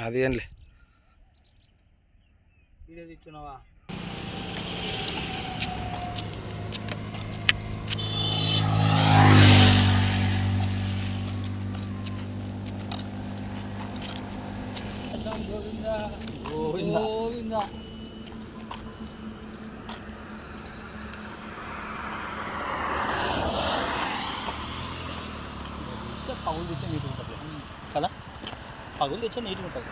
అది ఏంలే వీడియో తెచ్చున్నావా? గోవిందా గోవిందా. పగులు తెచ్చే నీట్గా ఉంటుంది కదా, పగులు తెచ్చే నీట్గా ఉంటుంది.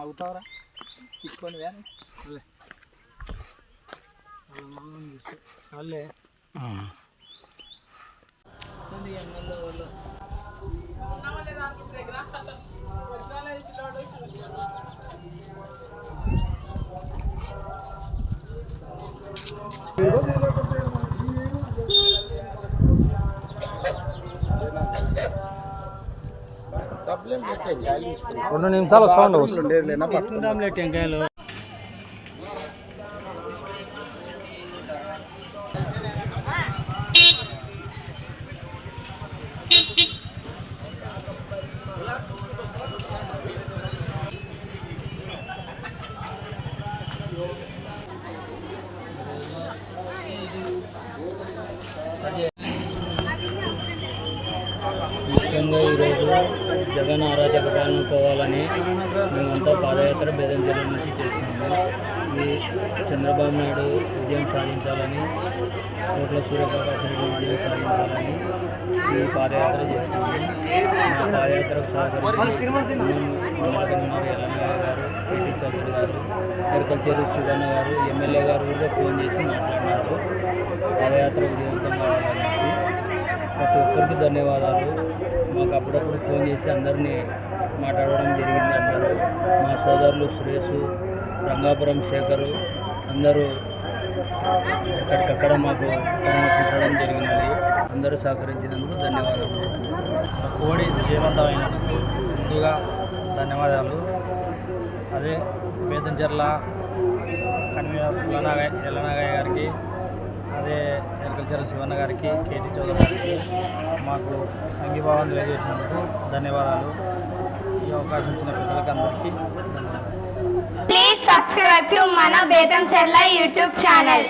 అవుతావరా తీసుకొని వ్యాన్ వాళ్ళే రెండు నిమిషాలు సౌండ్ వస్తుంది. టెంకాయలు ముఖ్యంగా ఈరోజు జగన్ అరాచక పాలన పోవాలని మేమంతా పాదయాత్ర బెదంచెర్ల నుంచి చేస్తున్నాము. ఈ చంద్రబాబు నాయుడు విజయం సాధించాలని, కోట్ల సూర్యప్రకాశ్ రెడ్డి విజయం సాధించాలని ఈ పాదయాత్ర చేస్తున్నాము. మా పాదయాత్రకు సహకరించి మాదినూరు ఎల్లయ్య గారు, కేటీ చౌదరి గారు, ఎరకల్చేరు శివన్న గారు, ఎమ్మెల్యే గారు కూడా ఫోన్ చేసి మాట్లాడినారు పాదయాత్ర విజయవంతంగా కావాలని. ప్రతి ఒక్కరికి ధన్యవాదాలు. మాకు అప్పుడప్పుడు ఫోన్ చేసి అందరినీ మాట్లాడడం జరిగింది. అందరూ మా సోదరులు సురేష్, రంగాపురం శేఖరు అందరూ ఎక్కడికక్కడ మాకు పరామర్శించడం జరిగినది. అందరూ సహకరించినందుకు ధన్యవాదాలు. కోడి విజయవంతమైనందుకు ముందుగా ధన్యవాదాలు. అదే బేతంచెర్ల కన్వీనర్ ఎల్లనాగయ్య గారికి, అదే ఎరకల్చెర్ల శివన్న గారికి, కేటీ చౌదరి గారికి మాకు సంఘీభావం తెలియజేసినందుకు ధన్యవాదాలు. ఈ అవకాశం ఇచ్చిన ప్రజలకు అందరికీ ధన్యవాదాలు. Please subscribe to Mana Betamcherla YouTube channel.